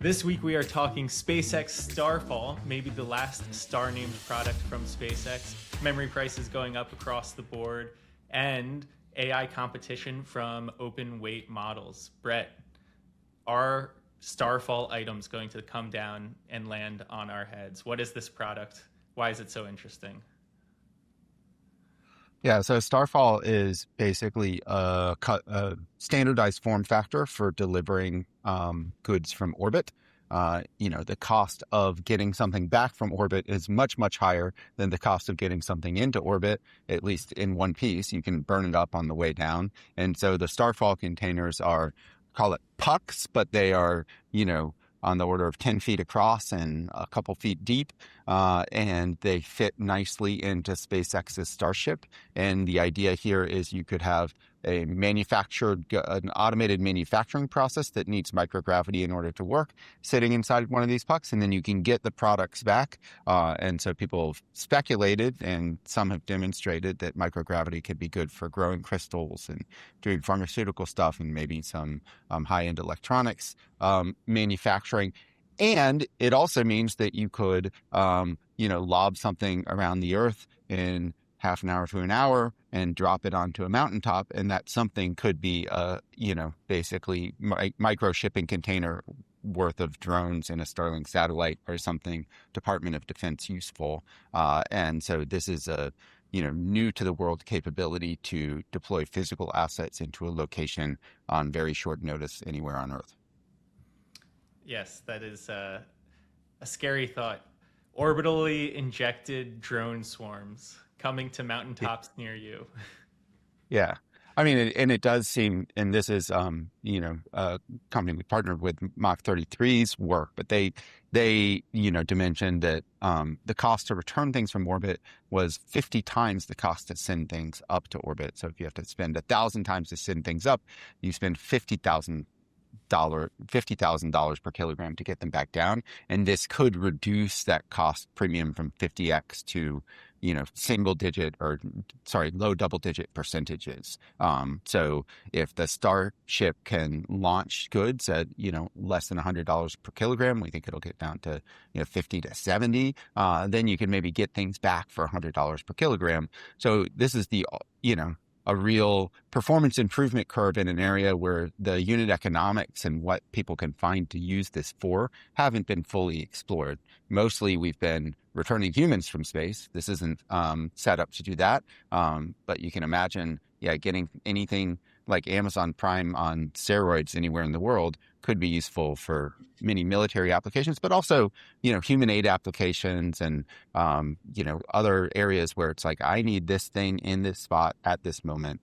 This week we are talking SpaceX Starfall, maybe the last star-named product from SpaceX, memory prices going up across the board, and AI competition from open weight models. Brett, are Starfall items going to come down and land on our heads? What is this product? Why is it so interesting? Yeah, so Starfall is basically a standardized form factor for delivering goods from orbit. The cost of getting something back from orbit is much, much higher than the cost of getting something into orbit, at least in one piece. You can burn it up on the way down. And so the Starfall containers call it pucks, but they are, on the order of 10 feet across and a couple feet deep. And they fit nicely into SpaceX's Starship. And the idea here is you could have an automated manufacturing process that needs microgravity in order to work, sitting inside one of these pucks, and then you can get the products back. And so people have speculated, and some have demonstrated, that microgravity could be good for growing crystals and doing pharmaceutical stuff and maybe some high-end electronics manufacturing. And it also means that you could, lob something around the Earth in half an hour to an hour and drop it onto a mountaintop, and that something could be basically micro shipping container worth of drones in a Starlink satellite or something Department of Defense useful. And so this is a new to the world capability to deploy physical assets into a location on very short notice anywhere on Earth. Yes, that is a scary thought. Orbitally injected drone swarms coming to mountaintops near you. Yeah. I mean, it does seem, and this is, a company we partnered with, Mach 33's work, but they dimensioned that the cost to return things from orbit was 50 times the cost to send things up to orbit. So if you have to spend 1,000 times to send things up, you spend $50,000 per kilogram to get them back down. And this could reduce that cost premium from 50x to low double-digit percentages. So if the Starship can launch goods at, less than $100 per kilogram, we think it'll get down to, 50 to 70. Then you can maybe get things back for $100 per kilogram. So this is a real performance improvement curve in an area where the unit economics and what people can find to use this for haven't been fully explored. Mostly we've been returning humans from space. This isn't set up to do that. But you can imagine, getting anything like Amazon Prime on steroids anywhere in the world could be useful for many military applications, but also, human aid applications and, other areas where it's like, I need this thing in this spot at this moment.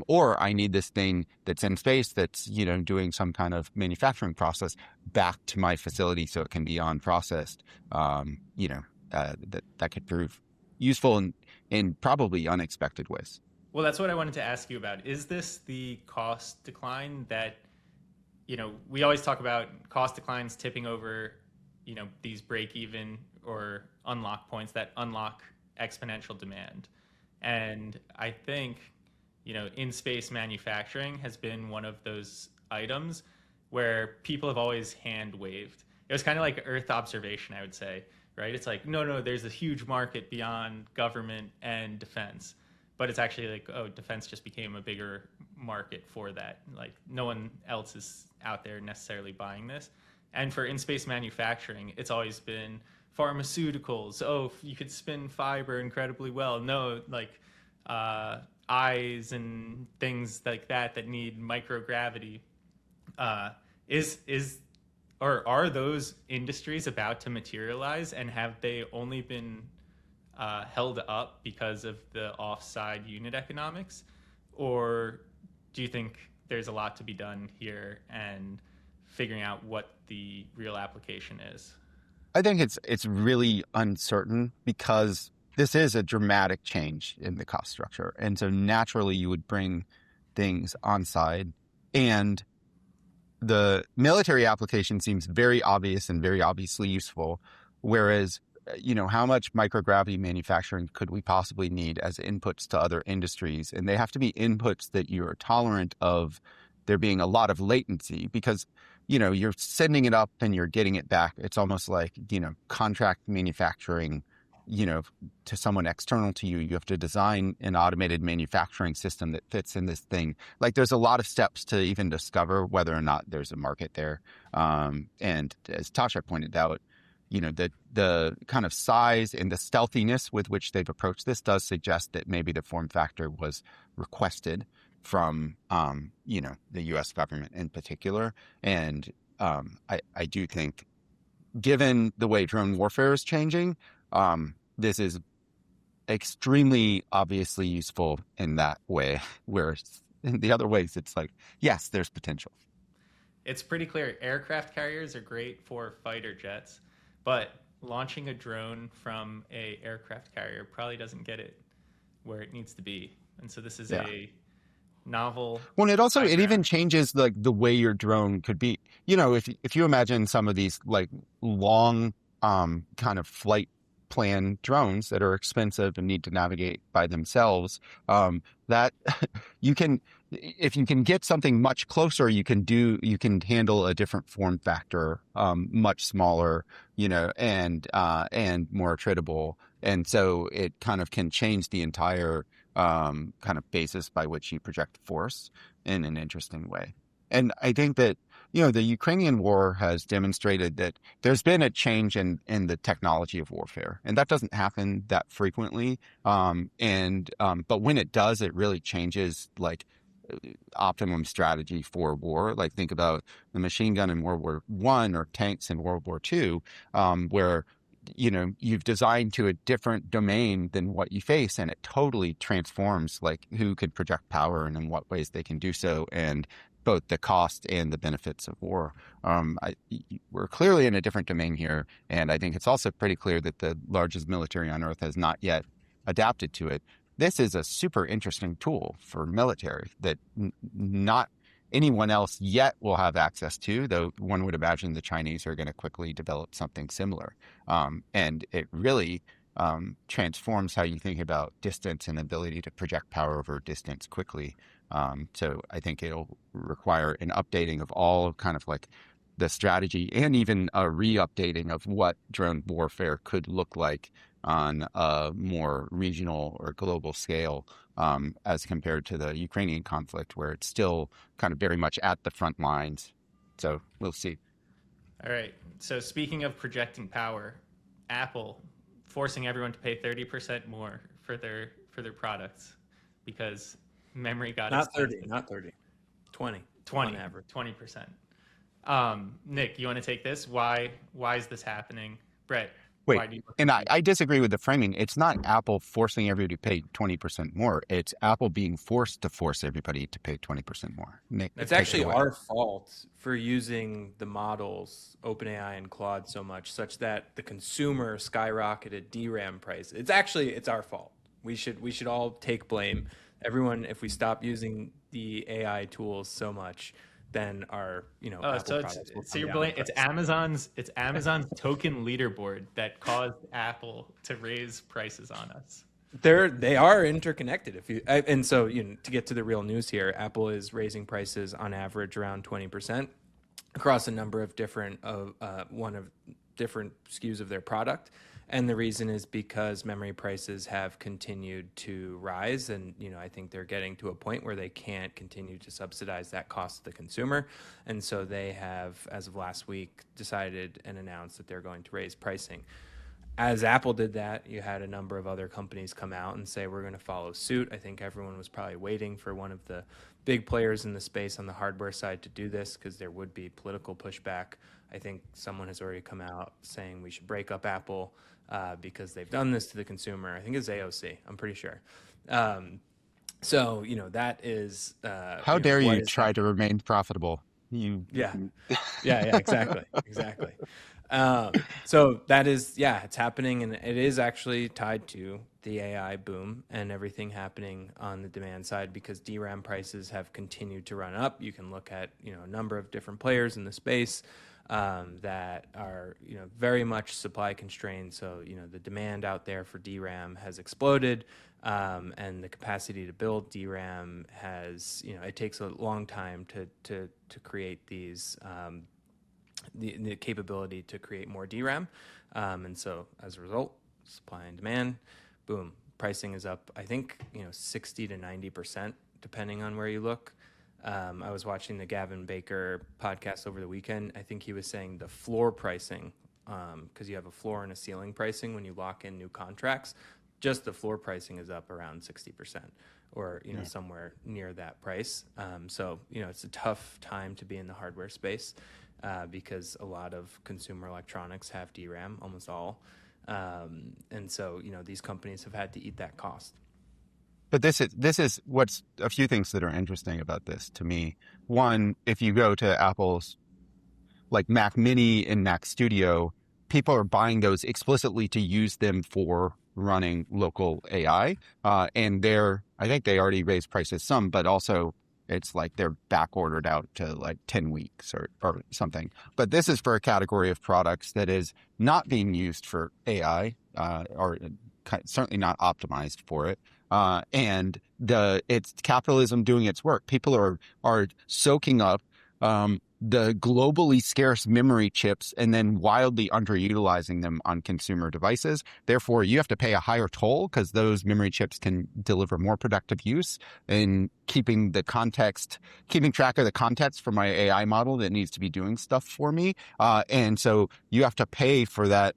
Or I need this thing that's in space that's, doing some kind of manufacturing process back to my facility so it can be on-processed. That could prove useful in probably unexpected ways. Well, that's what I wanted to ask you about. Is this the cost decline that, we always talk about cost declines tipping over, these break even or unlock points that unlock exponential demand. And I think, in space manufacturing has been one of those items where people have always hand waved. It was kind of like Earth observation, I would say, right? It's like, no, there's a huge market beyond government and defense. But it's actually like, defense just became a bigger market for that. Like, no one else is out there necessarily buying this. And for in-space manufacturing, it's always been pharmaceuticals. Oh, you could spin fiber incredibly well. No, like eyes and things like that need microgravity. Are those industries about to materialize, and have they only been held up because of the offside unit economics? Or do you think there's a lot to be done here and figuring out what the real application is? I think it's really uncertain because this is a dramatic change in the cost structure. And so naturally you would bring things on side, and the military application seems very obvious and very obviously useful. Whereas, how much microgravity manufacturing could we possibly need as inputs to other industries? And they have to be inputs that you're tolerant of there being a lot of latency, because you're sending it up and you're getting it back. It's almost like, contract manufacturing, to someone external to you. You have to design an automated manufacturing system that fits in this thing. Like there's a lot of steps to even discover whether or not there's a market there. And as Tasha pointed out, the kind of size and the stealthiness with which they've approached this does suggest that maybe the form factor was requested from, the U.S. government in particular. And I do think, given the way drone warfare is changing, this is extremely obviously useful in that way, whereas in the other ways, it's like, yes, there's potential. It's pretty clear aircraft carriers are great for fighter jets, but launching a drone from a aircraft carrier probably doesn't get it where it needs to be. And so this is a novel. Well, it even changes like the way your drone could be. If you imagine some of these like long kind of flight plan drones that are expensive and need to navigate by themselves, that you can, if you can get something much closer, you can handle a different form factor, much smaller, and more attritable. And so it kind of can change the entire kind of basis by which you project force in an interesting way. And I think that, the Ukrainian war has demonstrated that there's been a change in the technology of warfare, and that doesn't happen that frequently. But when it does, it really changes like optimum strategy for war. Like think about the machine gun in World War I or tanks in World War II, where you've designed to a different domain than what you face, and it totally transforms like who could project power and in what ways they can do so, and both the cost and the benefits of war. We're clearly in a different domain here, and I think it's also pretty clear that the largest military on Earth has not yet adapted to it. This is a super interesting tool for military that not anyone else yet will have access to, though one would imagine the Chinese are going to quickly develop something similar. And it really transforms how you think about distance and ability to project power over distance quickly. So I think it'll require an updating of all kind of like the strategy and even a re-updating of what drone warfare could look like on a more regional or global scale, as compared to the Ukrainian conflict, where it's still kind of very much at the front lines. So we'll see. All right. So speaking of projecting power, Apple forcing everyone to pay 30% more for their products because memory got not expensive. 30, not 30, 20 20 on average. 20%. Nick, you want to take this? Why is this happening? Brett, wait, why do you and I disagree with the framing. It's not Apple forcing everybody to pay 20% more. It's Apple being forced to force everybody to pay 20% more. Nick, it's actually our fault for using the models OpenAI and Claude so much, such that the consumer skyrocketed DRAM price. It's our fault. We should all take blame. Everyone, if we stop using the AI tools so much, then our Apple products will come down in price. It's Amazon's token leaderboard that caused Apple to raise prices on us. They are interconnected. To get to the real news here, Apple is raising prices on average around 20% across a number of different different SKUs of their product. And the reason is because memory prices have continued to rise. And, I think they're getting to a point where they can't continue to subsidize that cost to the consumer. And so they have, as of last week, decided and announced that they're going to raise pricing. As Apple did that, you had a number of other companies come out and say, we're going to follow suit. I think everyone was probably waiting for one of the big players in the space on the hardware side to do this because there would be political pushback. I think someone has already come out saying we should break up Apple because they've done this to the consumer. I think it's AOC. I'm pretty sure. That is... How dare you try to remain profitable? Yeah, exactly. So that is, it's happening, and it is actually tied to the AI boom and everything happening on the demand side because DRAM prices have continued to run up. You can look at, a number of different players in the space that are, very much supply constrained. So, the demand out there for DRAM has exploded, and the capacity to build DRAM has, it takes a long time to create these the capability to create more DRAM. And so as a result, supply and demand, boom, pricing is up, I think, 60 to 90%, depending on where you look. I was watching the Gavin Baker podcast over the weekend. I think he was saying the floor pricing, because you have a floor and a ceiling pricing when you lock in new contracts, just the floor pricing is up around 60%, or somewhere near that price. So it's a tough time to be in the hardware space because a lot of consumer electronics have DRAM, almost all, and so these companies have had to eat that cost. But this is what's a few things that are interesting about this to me. One, if you go to Apple's like Mac Mini and Mac Studio, people are buying those explicitly to use them for running local AI. And I think they already raised prices some, but also it's like they're back ordered out to like 10 weeks or something. But this is for a category of products that is not being used for AI, or certainly not optimized for it. And it's capitalism doing its work. People are soaking up the globally scarce memory chips and then wildly underutilizing them on consumer devices. Therefore, you have to pay a higher toll because those memory chips can deliver more productive use in keeping track of the context for my AI model that needs to be doing stuff for me. And so you have to pay for that,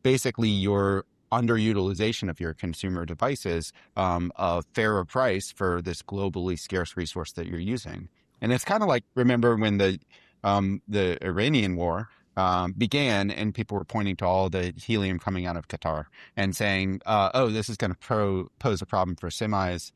basically your underutilization of your consumer devices, a fairer price for this globally scarce resource that you're using. And it's kind of like, remember when the Iranian war began and people were pointing to all the helium coming out of Qatar and saying, this is going to pose a problem for semis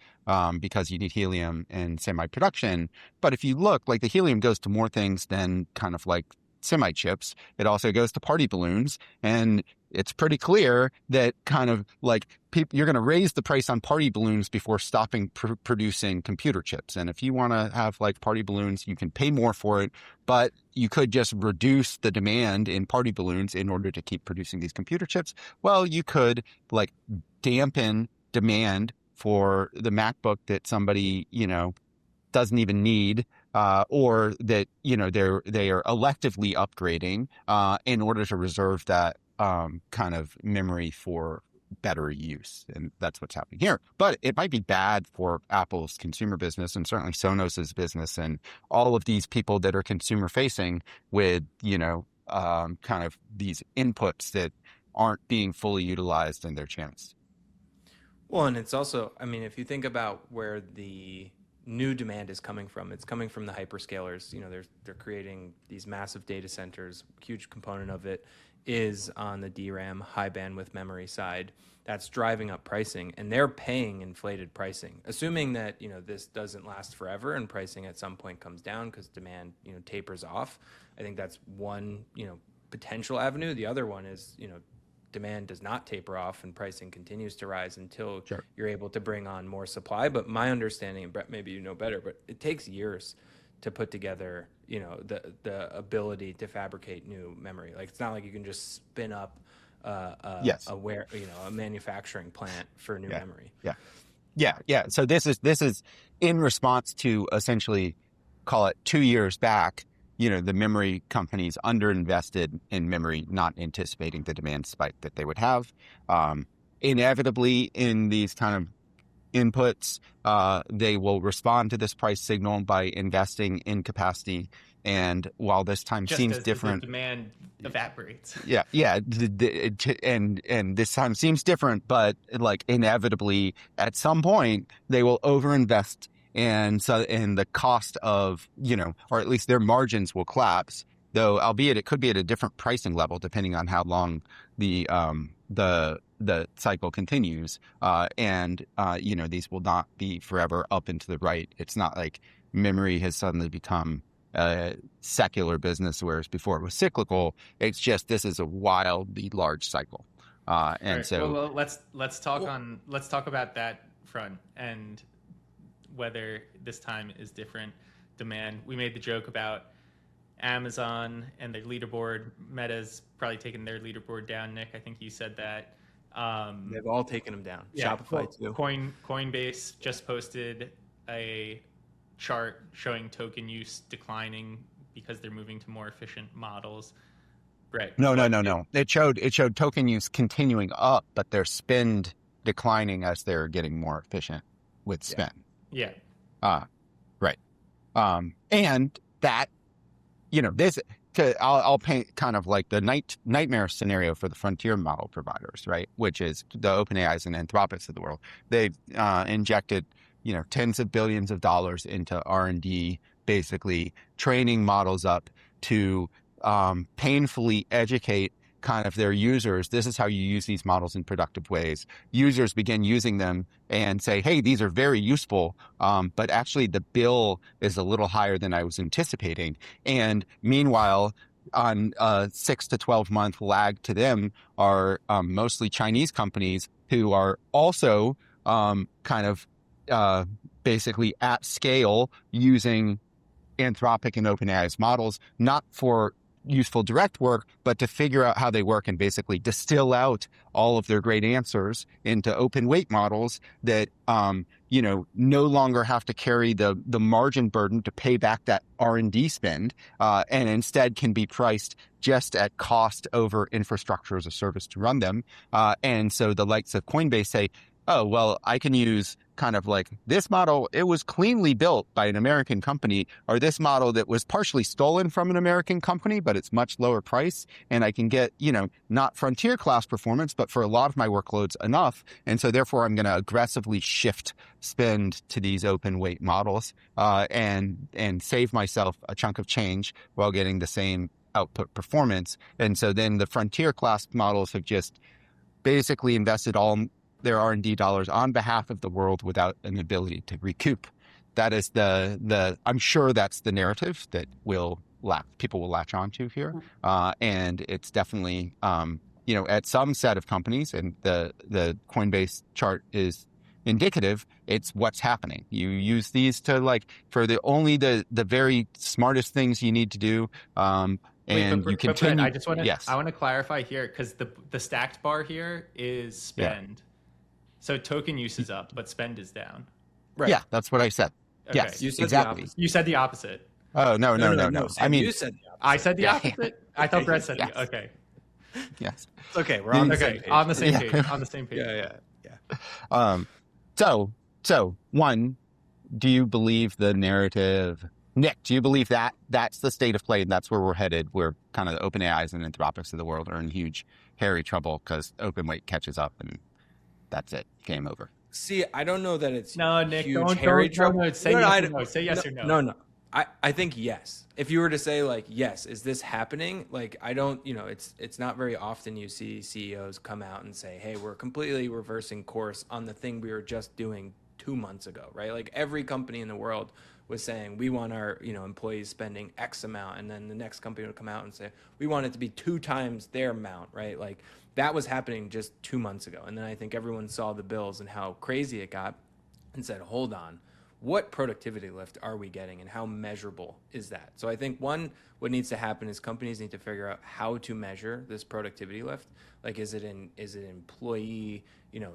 because you need helium in semi production. But if you look, like the helium goes to more things than kind of like semi chips. It also goes to party balloons, and it's pretty clear that kind of like you're going to raise the price on party balloons before stopping producing computer chips. And if you want to have like party balloons, you can pay more for it, but you could just reduce the demand in party balloons in order to keep producing these computer chips. Well, you could like dampen demand for the MacBook that somebody, doesn't even need, or that, they are electively upgrading in order to reserve that kind of memory for better use. And that's what's happening here. But it might be bad for Apple's consumer business and certainly Sonos's business and all of these people that are consumer facing with, kind of these inputs that aren't being fully utilized in their channels. Well, and it's also, if you think about where the new demand is coming from, it's coming from the hyperscalers. They're creating these massive data centers. Huge component of it is on the DRAM high bandwidth memory side. That's driving up pricing, and they're paying inflated pricing, assuming that this doesn't last forever and pricing at some point comes down because demand tapers off. I think that's one potential avenue. The other one is demand does not taper off and pricing continues to rise until you're able to bring on more supply. But my understanding, and Brett, maybe you know better, but it takes years to put together, the ability to fabricate new memory. Like, it's not like you can just spin up a manufacturing plant for new memory. Yeah. So this is in response to essentially, call it 2 years back, the memory companies underinvested in memory, not anticipating the demand spike that they would have. Inevitably, in these kind of inputs, they will respond to this price signal by investing in capacity. And while this time seems different, the demand evaporates. And this time seems different, but like inevitably, at some point, they will overinvest. And the cost of, or at least their margins will collapse, though, albeit it could be at a different pricing level depending on how long the cycle continues. These will not be forever up and to the right. It's not like memory has suddenly become a secular business, whereas before it was cyclical. It's just, this is a wildly large cycle. Let's talk about that front and whether this time is different demand. We made the joke about Amazon and their leaderboard. Meta's probably taken their leaderboard down. Nick, I think you said that. They've all taken them down. Yeah, Shopify too. Coinbase just posted a chart showing token use declining because they're moving to more efficient models. Brett, No, no, what no, no. It showed token use continuing up, but their spend declining as they're getting more efficient with spend. Yeah. Right. And that, this, I'll paint kind of like the nightmare scenario for the frontier model providers, right? Which is the OpenAIs and Anthropics of the world. They've injected, tens of billions of dollars into R&D, basically training models up to painfully educate kind of their users. This is how you use these models in productive ways. Users begin using them and say, hey, these are very useful, but actually the bill is a little higher than I was anticipating. And meanwhile, on a 6 to 12 month lag to them are mostly Chinese companies who are also kind of basically at scale using Anthropic and OpenAI's models, not for useful direct work, but to figure out how they work and basically distill out all of their great answers into open weight models that, no longer have to carry the margin burden to pay back that R&D spend, and instead can be priced just at cost over infrastructure as a service to run them. And so the likes of Coinbase say, oh, well, I can use kind of like this model, it was cleanly built by an American company, or this model that was partially stolen from an American company, but it's much lower price. And I can get, not frontier class performance, but for a lot of my workloads enough. And so therefore I'm going to aggressively shift spend to these open weight models, and save myself a chunk of change while getting the same output performance. And so then the frontier class models have just basically invested all their R&D dollars on behalf of the world without an ability to recoup. That is I'm sure that's the narrative that people will latch onto here. And it's definitely, at some set of companies, and the Coinbase chart is indicative, it's what's happening. You use these to for the very smartest things you need to do. And you continue. Brett, I just want to, yes. I want to clarify here, because the stacked bar here is spend. Yeah. So token use is up, but spend is down. Right. Yeah, that's what I said. Okay. Yes, you said exactly. You said the opposite. Oh, no. Sam, I mean, you said the opposite. I said the opposite? I thought Brett said the okay. Yes. It's okay. We're on the same page. On the same page. On the same page. Yeah. So one, do you believe the narrative? Nick, do you believe that that's the state of play and that's where we're headed? Where kind of the OpenAIs and Anthropics of the world are in huge, hairy trouble because open weight catches up and that's it. Game over. See, I don't know that it's Nick, huge, don't hairy trouble. No, say yes or no. Say yes or no. No. I think yes. If you were to say yes, is this happening? I don't, it's not very often you see CEOs come out and say, hey, we're completely reversing course on the thing we were just doing 2 months ago, right? Every company in the world was saying we want our employees spending X amount, and then the next company would come out and say we want it to be 2 times their amount, right? That was happening just 2 months ago, and then I think everyone saw the bills and how crazy it got, and said, hold on, what productivity lift are we getting, and how measurable is that? So I think what needs to happen is companies need to figure out how to measure this productivity lift. Is it employee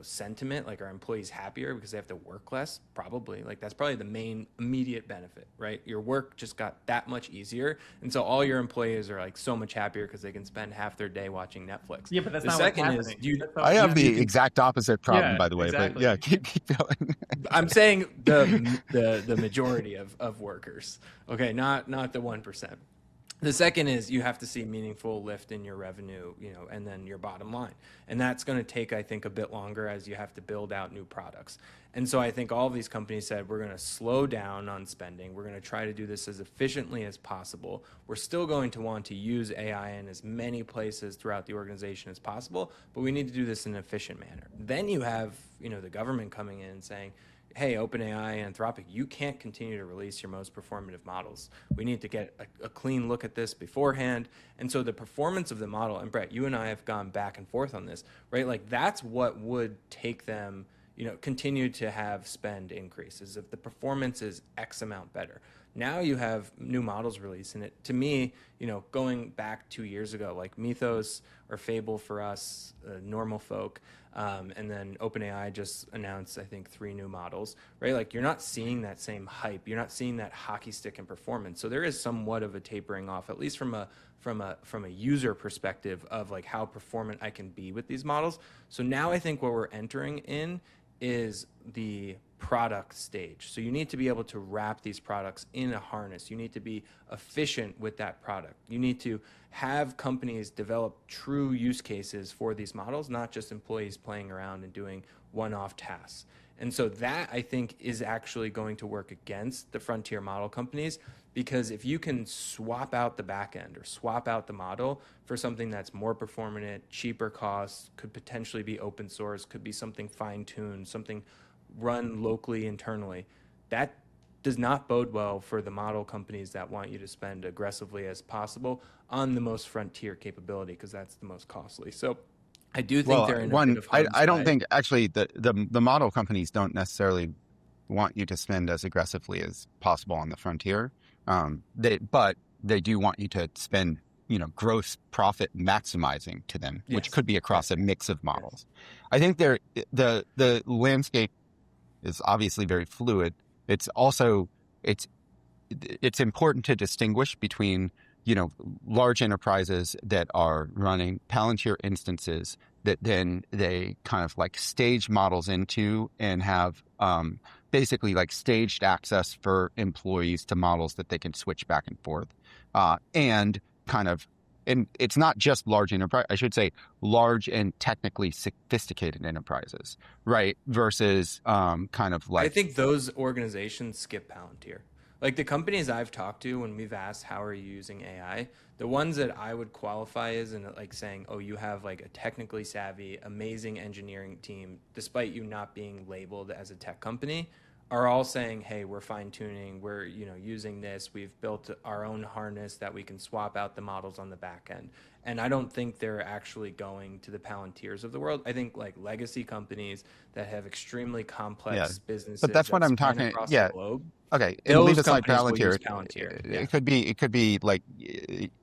sentiment? Are employees happier because they have to work less? Probably. That's probably the main immediate benefit, right? Your work just got that much easier, and so all your employees are so much happier because they can spend half their day watching Netflix. Yeah, but that's not what's happening. I have the exact opposite problem, by the way. Exactly. But yeah, keep going. I'm saying the majority of workers. Okay, not the 1%. The second is you have to see meaningful lift in your revenue, and then your bottom line. And that's going to take, I think, a bit longer as you have to build out new products. And so I think all of these companies said, we're going to slow down on spending. We're going to try to do this as efficiently as possible. We're still going to want to use AI in as many places throughout the organization as possible, but we need to do this in an efficient manner. Then you have, the government coming in and saying, hey, OpenAI and Anthropic, you can't continue to release your most performative models. We need to get a clean look at this beforehand. And so the performance of the model, and Brett, you and I have gone back and forth on this, right? That's what would take them, continue to have spend increases if the performance is X amount better. Now you have new models released, and it, to me, going back 2 years ago, like Mythos or Fable for us, normal folk, and then OpenAI just announced, I think, 3 new models, right? Like you're not seeing that same hype. You're not seeing that hockey stick in performance. So there is somewhat of a tapering off, at least from a user perspective of like how performant I can be with these models. So now I think what we're entering in is the product stage. So you need to be able to wrap these products in a harness. You need to be efficient with that product. You need to have companies develop true use cases for these models, not just employees playing around and doing one-off tasks. And so that, I think, is actually going to work against the frontier model companies, because if you can swap out the back end or swap out the model for something that's more performant, cheaper costs, could potentially be open source, could be something fine-tuned, something run locally internally, that does not bode well for the model companies that want you to spend aggressively as possible on the most frontier capability, because that's the most costly. So I do think they're in a bit of harm's I don't way. think actually the model companies don't necessarily want you to spend as aggressively as possible on the frontier. But they do want you to spend, gross profit maximizing to them, which Yes. could be across a mix of models. I think the landscape is obviously very fluid. It's also it's important to distinguish between large enterprises that are running Palantir instances that then they kind of like stage models into and have basically like staged access for employees to models that they can switch back and forth, and it's not just large enterprise, I should say large and technically sophisticated enterprises, right? Versus kind of like, I think those organizations skip Palantir. Like the companies I've talked to when we've asked how are you using AI, the ones that I would qualify as in like saying, oh, you have like a technically savvy, amazing engineering team, despite you not being labeled as a tech company, are all saying, hey, we're fine tuning, we're using this, we've built our own harness that we can swap out the models on the back end. And I don't think they're actually going to the Palantirs of the world. I think like legacy companies that have extremely complex businesses but that's what that I'm span talking. across Yeah. the globe, Okay, and leave those aside companies will use Palantir. Palantir. Yeah. It could be like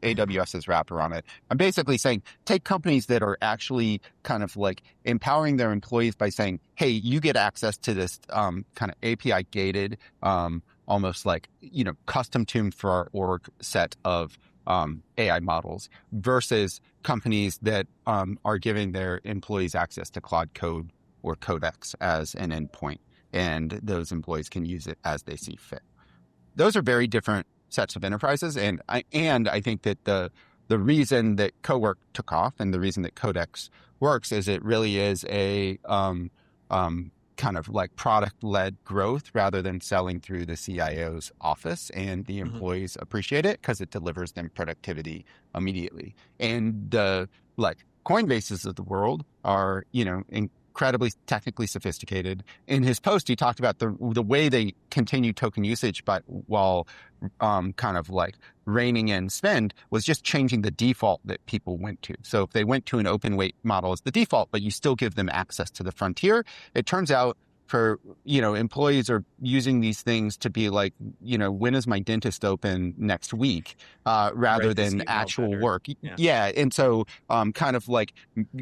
AWS's wrapper on it. I'm basically saying take companies that are actually kind of like empowering their employees by saying, hey, you get access to this kind of API gated, almost like custom tuned for our org set of AI models, versus companies that are giving their employees access to Claude Code or Codex as an endpoint, and those employees can use it as they see fit. Those are very different sets of enterprises, and I think that the reason that Cowork took off and the reason that Codex works is it really is a kind of like product-led growth rather than selling through the CIO's office, and the employees appreciate it because it delivers them productivity immediately. And the like Coinbases of the world are incredibly technically sophisticated. In his post, he talked about the way they continue token usage, but while kind of like reining in spend, was just changing the default that people went to. So if they went to an open weight model as the default, but you still give them access to the frontier, it turns out for employees are using these things to be like, when is my dentist open next week, rather than actual better. work. Yeah. And so kind of like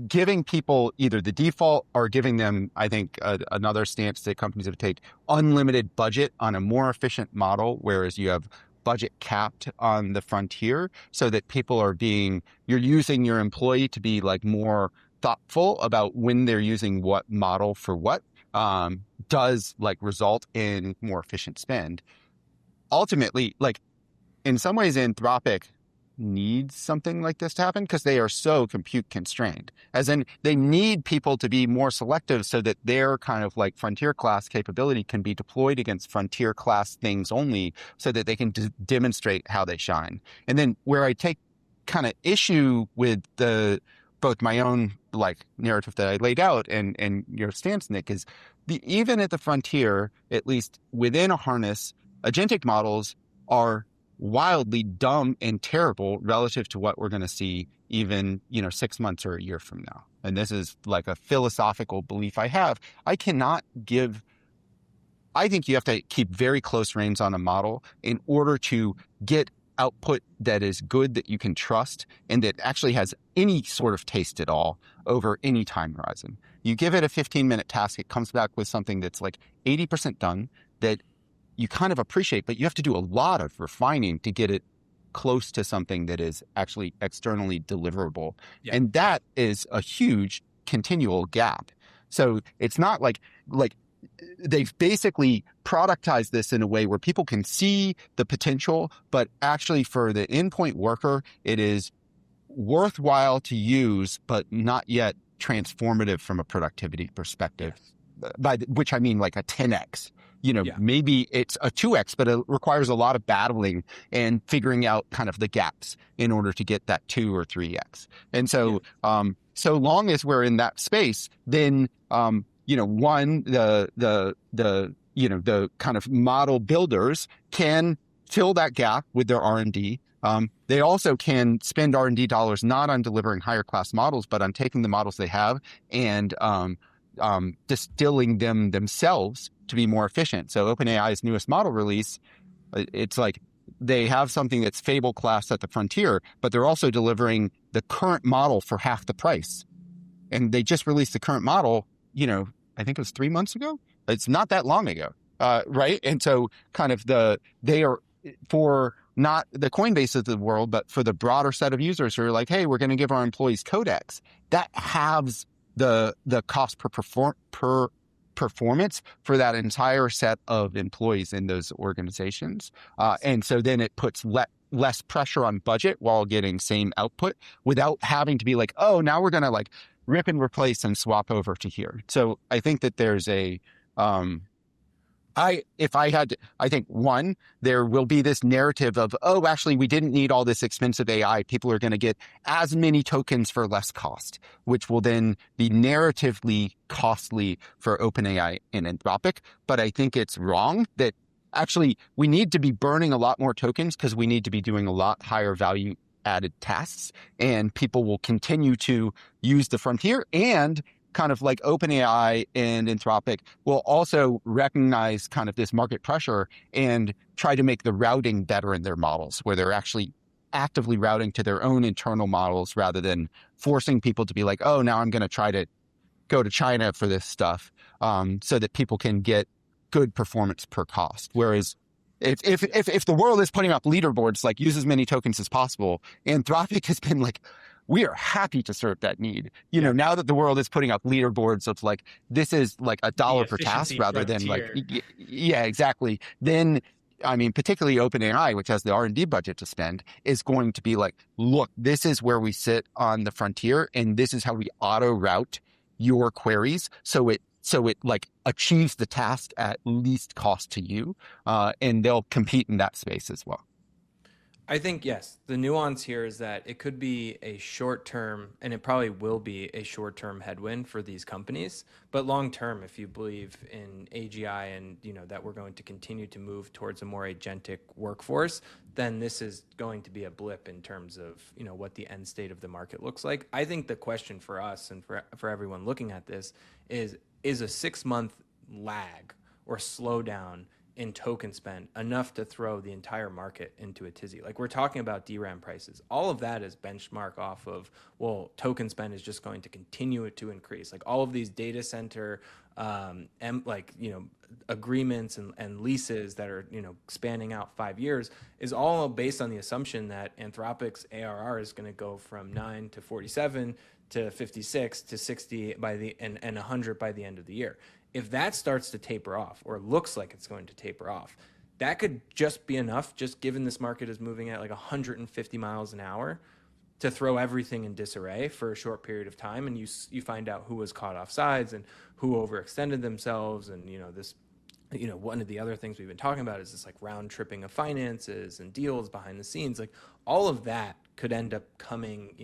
giving people either the default or giving them, I think, another stance that companies have taken, unlimited budget on a more efficient model, whereas you have budget capped on the frontier, so that you're using your employee to be like more thoughtful about when they're using what model for what, does like result in more efficient spend. Ultimately, like in some ways, Anthropic needs something like this to happen because they are so compute constrained. As in, they need people to be more selective so that their kind of like frontier class capability can be deployed against frontier class things only, so that they can demonstrate how they shine. And then where I take kind of issue with both my own like narrative that I laid out and your stance, Nick, is even at the frontier, at least within a harness, agentic models are wildly dumb and terrible relative to what we're going to see even 6 months or a year from now. And this is like a philosophical belief I have. I cannot give I think you have to keep very close reins on a model in order to get output that is good, that you can trust, and that actually has any sort of taste at all over any time horizon. You give it a 15-minute task, it comes back with something that's like 80% done that you kind of appreciate, but you have to do a lot of refining to get it close to something that is actually externally deliverable. Yeah. And that is a huge continual gap. So it's not like they've basically productized this in a way where people can see the potential, but actually for the endpoint worker, it is worthwhile to use, but not yet transformative from a productivity perspective. Yes. By which I mean like a 10x. Yeah. Maybe it's a 2x, but it requires a lot of battling and figuring out kind of the gaps in order to get that 2 or 3x. And so, so long as we're in that space, then, one, the kind of model builders can fill that gap with their R&D. They also can spend R&D dollars not on delivering higher class models, but on taking the models they have and distilling them themselves to be more efficient. So OpenAI's newest model release, it's like they have something that's Fable class at the frontier, but they're also delivering the current model for half the price. And they just released the current model, I think it was 3 months ago. It's not that long ago, right? And so kind of they are for not the Coinbase of the world, but for the broader set of users who are like, hey, we're going to give our employees codecs. That halves the cost per performance for that entire set of employees in those organizations. And so then it puts less pressure on budget while getting same output without having to be like, oh, now we're going to like rip and replace and swap over to here. So I think that there's I think one, there will be this narrative of, oh, actually, we didn't need all this expensive AI. People are going to get as many tokens for less cost, which will then be narratively costly for OpenAI and Anthropic. But I think it's wrong that actually we need to be burning a lot more tokens because we need to be doing a lot higher value added tasks, and people will continue to use the frontier, and kind of like OpenAI and Anthropic will also recognize kind of this market pressure and try to make the routing better in their models, where they're actually actively routing to their own internal models rather than forcing people to be like, oh, now I'm going to try to go to China for this stuff, so that people can get good performance per cost. Whereas if the world is putting up leaderboards like use as many tokens as possible, Anthropic has been like, we are happy to serve that need. Now that the world is putting up leaderboards of like, this is like $1 per task rather than like, yeah, exactly. Then, I mean, particularly OpenAI, which has the R&D budget to spend, is going to be like, look, this is where we sit on the frontier, and this is how we auto route your queries. So it like achieves the task at least cost to you. And they'll compete in that space as well. I think, yes, the nuance here is that it could be a short term, and it probably will be a short term headwind for these companies. But long term, if you believe in AGI and that we're going to continue to move towards a more agentic workforce, then this is going to be a blip in terms of what the end state of the market looks like. I think the question for us and for everyone looking at this is a 6-month lag or slowdown in token spend enough to throw the entire market into a tizzy? Like, we're talking about DRAM prices. All of that is benchmark off of, well, token spend is just going to continue to increase. Like, all of these data center agreements and leases that are spanning out 5 years is all based on the assumption that Anthropic's ARR is going to go from 9 to 47 to 56 to 60 and 100 by the end of the year. If that starts to taper off, or looks like it's going to taper off, that could just be enough, just given this market is moving at like 150 miles an hour, to throw everything in disarray for a short period of time. And you find out who was caught off sides and who overextended themselves. And one of the other things we've been talking about is this like round tripping of finances and deals behind the scenes. Like, all of that could end up coming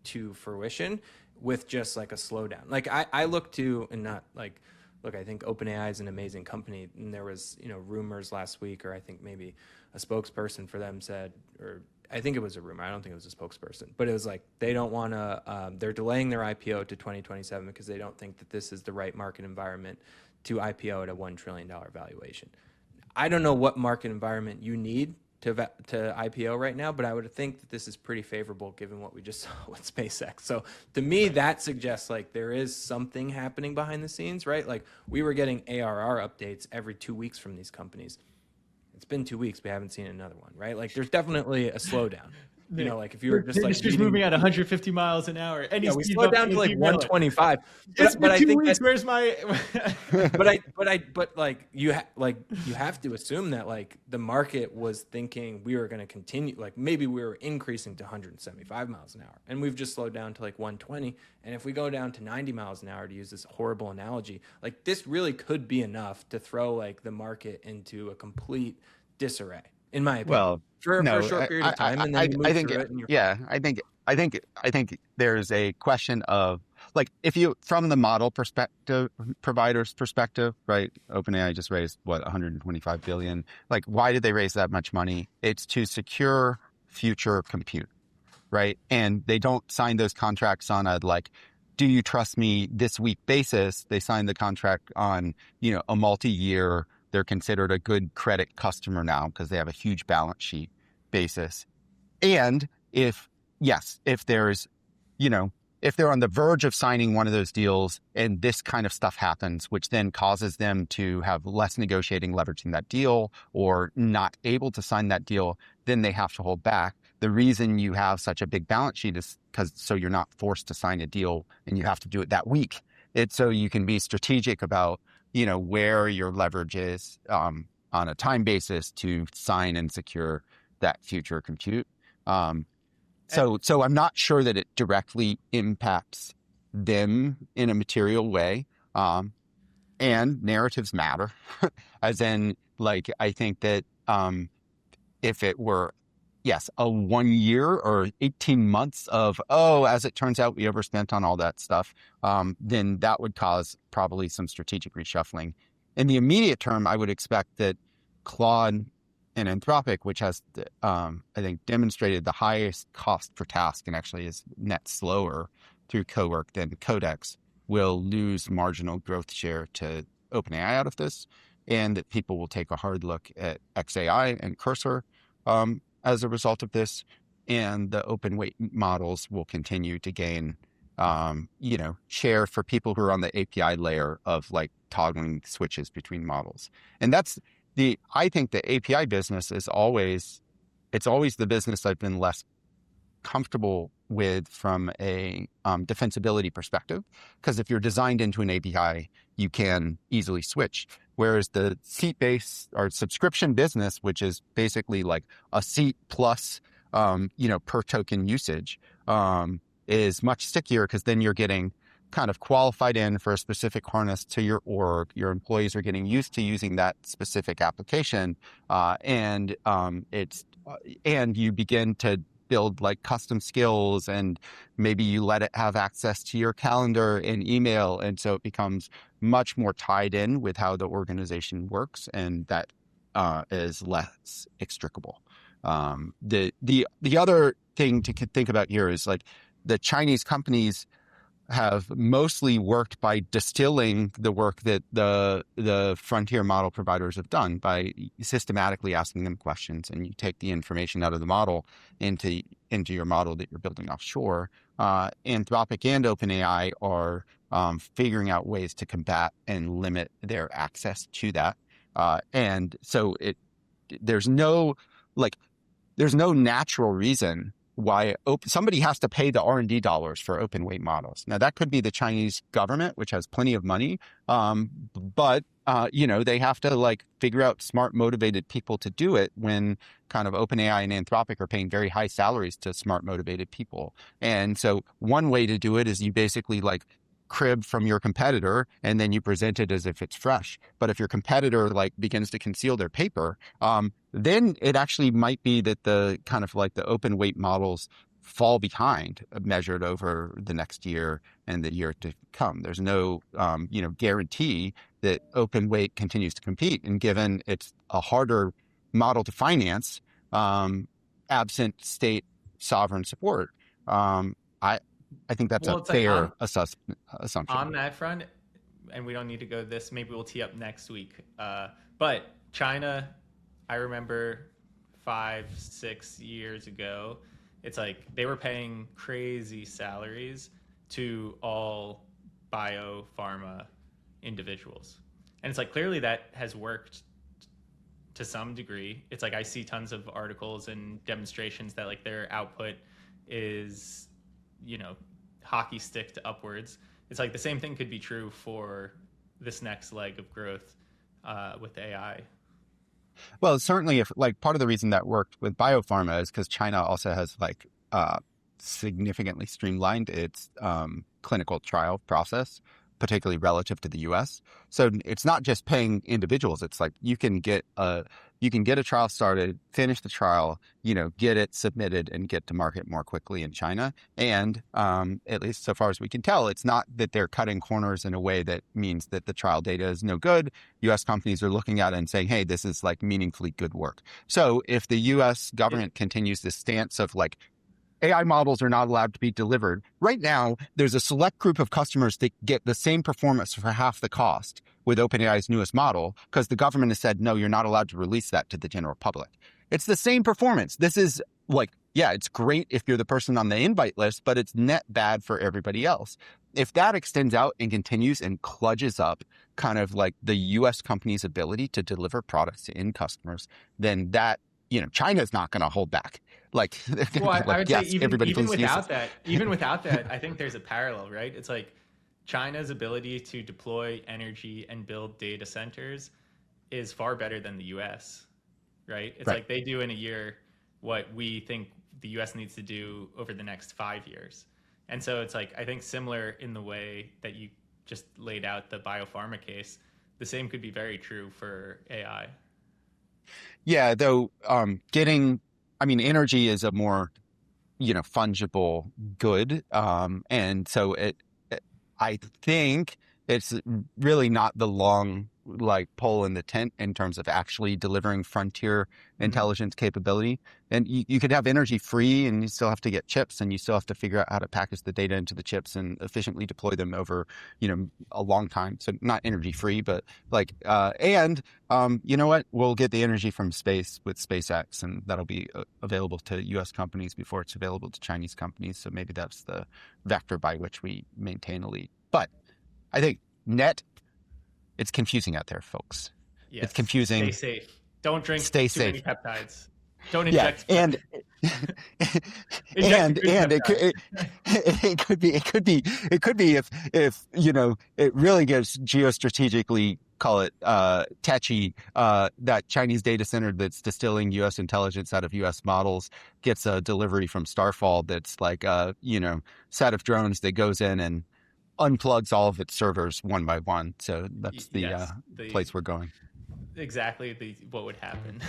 to fruition with just like a slowdown. Like, I look to, and not like, look, I think OpenAI is an amazing company, and there was rumors last week, or I think maybe a spokesperson for them said, or I think it was a rumor, I don't think it was a spokesperson, but it was like they don't want to, they're delaying their IPO to 2027 because they don't think that this is the right market environment to IPO at a $1 trillion valuation. I don't know what market environment you need to IPO right now, but I would think that this is pretty favorable given what we just saw with SpaceX. So to me, that suggests like there is something happening behind the scenes, right? Like we were getting ARR updates every 2 weeks from these companies. It's been 2 weeks, we haven't seen another one, right? Like there's definitely a slowdown. You know, like if you were just the like industry's moving at 150 miles an hour, and we slowed down to like 125. But I think weeks, where's my? but like you have to assume that like the market was thinking we were going to continue, like maybe we were increasing to 175 miles an hour, and we've just slowed down to like 120. And if we go down to 90 miles an hour, to use this horrible analogy, like this really could be enough to throw like the market into a complete disarray, in my opinion. Well, for no, a short period of time, and then you move through it. And I think there's a question of like if you from the model perspective, provider's perspective, right? OpenAI just raised what 125 billion. Like, why did they raise that much money? It's to secure future compute, right? And they don't sign those contracts on a like, do you trust me this week basis? They sign the contract on a multi-year. They're considered a good credit customer now because they have a huge balance sheet basis. And if there's, if they're on the verge of signing one of those deals and this kind of stuff happens, which then causes them to have less negotiating leverage in that deal or not able to sign that deal, then they have to hold back. The reason you have such a big balance sheet is so you're not forced to sign a deal and you have to do it that week. It's so you can be strategic about where your leverage is on a time basis to sign and secure that future compute. So I'm not sure that it directly impacts them in a material way. And narratives matter, as in, like, I think that if it were, yes, a 1 year or 18 months of, as it turns out, we overspent on all that stuff, then that would cause probably some strategic reshuffling. In the immediate term, I would expect that Claude and Anthropic, which has, I think, demonstrated the highest cost per task and actually is net slower through Cowork than Codex, will lose marginal growth share to OpenAI out of this, and that people will take a hard look at XAI and Cursor as a result of this, and the open weight models will continue to gain, share for people who are on the API layer of like toggling switches between models. And I think the API business is always the business I've been less comfortable with from a defensibility perspective, because if you're designed into an API, you can easily switch. Whereas the seat-based or subscription business, which is basically like a seat plus, per token usage, is much stickier because then you're getting kind of qualified in for a specific harness to your org. Your employees are getting used to using that specific application, and you begin to build like custom skills, and maybe you let it have access to your calendar and email, and so it becomes much more tied in with how the organization works, and that is less extricable. The other thing to think about here is like the Chinese companies have mostly worked by distilling the work that the frontier model providers have done by systematically asking them questions, and you take the information out of the model into your model that you're building offshore. Anthropic and OpenAI are figuring out ways to combat and limit their access to that, and so there's no natural reason why somebody has to pay the R&D dollars for open weight models. Now, that could be the Chinese government, which has plenty of money, but they have to like figure out smart, motivated people to do it when kind of OpenAI and Anthropic are paying very high salaries to smart, motivated people. And so one way to do it is you basically like crib from your competitor and then you present it as if it's fresh. But if your competitor like begins to conceal their paper, then it actually might be that the kind of like the open weight models fall behind measured over the next year and the year to come. There's no guarantee that open weight continues to compete, and given it's a harder model to finance absent state sovereign support, I think that's a fair assumption. On that front, and we don't need to go this. Maybe we'll tee up next week. But China, I remember 5-6 years ago, it's like they were paying crazy salaries to all biopharma individuals. And it's like clearly that has worked to some degree. It's like I see tons of articles and demonstrations that like their output is, hockey stick to upwards. It's like the same thing could be true for this next leg of growth with AI. Well, certainly, if like part of the reason that worked with biopharma is because China also has like significantly streamlined its clinical trial process, particularly relative to the U.S. So it's not just paying individuals. It's like you can get a trial started, finish the trial, get it submitted, and get to market more quickly in China. And at least so far as we can tell, it's not that they're cutting corners in a way that means that the trial data is no good. U.S. companies are looking at it and saying, hey, this is like meaningfully good work. So if the U.S. government continues this stance of like, AI models are not allowed to be delivered. Right now, there's a select group of customers that get the same performance for half the cost with OpenAI's newest model because the government has said, no, you're not allowed to release that to the general public. It's the same performance. This is like, yeah, it's great if you're the person on the invite list, but it's net bad for everybody else. If that extends out and continues and kludges up kind of like the U.S. company's ability to deliver products to end customers, then that, China's not going to hold back. Like, well, I would say everybody even without that, I think there's a parallel, right? It's like China's ability to deploy energy and build data centers is far better than the U.S., right? It's like they do in a year what we think the U.S. needs to do over the next 5 years. And so it's like, I think similar in the way that you just laid out the biopharma case, the same could be very true for AI. Yeah, though energy is a more, fungible good. And so I think it's really not the long pole in the tent in terms of actually delivering frontier intelligence capability. And you could have energy free and you still have to get chips and you still have to figure out how to package the data into the chips and efficiently deploy them over, a long time. So not energy free, but you know what? We'll get the energy from space with SpaceX and that'll be available to US companies before it's available to Chinese companies. So maybe that's the vector by which we maintain a lead. But I think it's confusing out there, folks. Yes. It's confusing. Stay safe. Don't drink too many peptides. Don't inject. Yeah, and it could be if it really gets geostrategically, call it tetchy, that Chinese data center that's distilling U.S. intelligence out of U.S. models gets a delivery from Starfall that's like a set of drones that goes in and unplugs all of its servers one by one. So that's the place we're going. Exactly what would happen.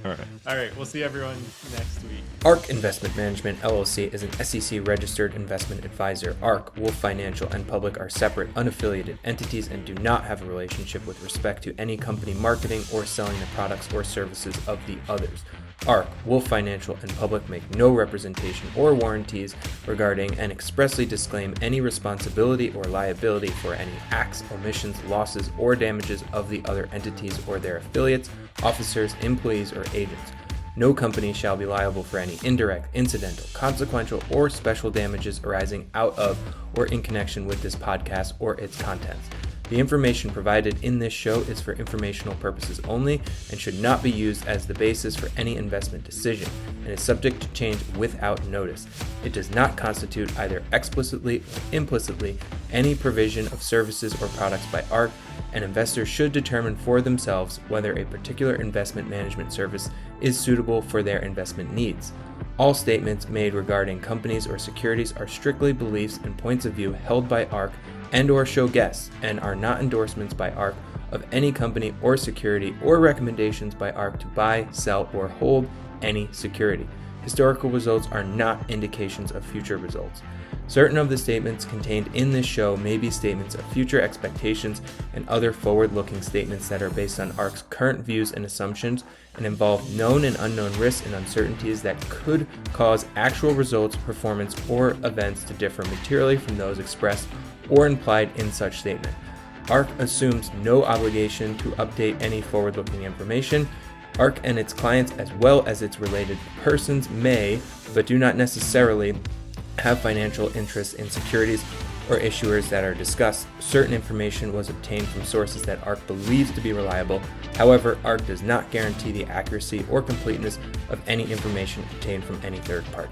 All right. We'll see everyone next week. ARK Investment Management LLC is an SEC registered investment advisor. ARK, Wolf Financial, and Public are separate, unaffiliated entities and do not have a relationship with respect to any company marketing or selling the products or services of the others. ARK, Wolf Financial, and Public make no representation or warranties regarding and expressly disclaim any responsibility or liability for any acts, omissions, losses, or damages of the other entities or their affiliates, officers, employees, or agents. No company shall be liable for any indirect, incidental, consequential, or special damages arising out of or in connection with this podcast or its contents. The information provided in this show is for informational purposes only and should not be used as the basis for any investment decision and is subject to change without notice. It does not constitute either explicitly or implicitly any provision of services or products by ARK, and investors should determine for themselves whether a particular investment management service is suitable for their investment needs. All statements made regarding companies or securities are strictly beliefs and points of view held by ARK and/or show guests and are not endorsements by ARK of any company or security or recommendations by ARK to buy, sell, or hold any security. Historical results are not indications of future results. Certain of the statements contained in this show may be statements of future expectations and other forward-looking statements that are based on ARK's current views and assumptions and involve known and unknown risks and uncertainties that could cause actual results, performance, or events to differ materially from those expressed or implied in such statement. ARC assumes no obligation to update any forward-looking information. ARC and its clients, as well as its related persons, may, but do not necessarily, have financial interests in securities or issuers that are discussed. Certain information was obtained from sources that ARC believes to be reliable. However, ARC does not guarantee the accuracy or completeness of any information obtained from any third party.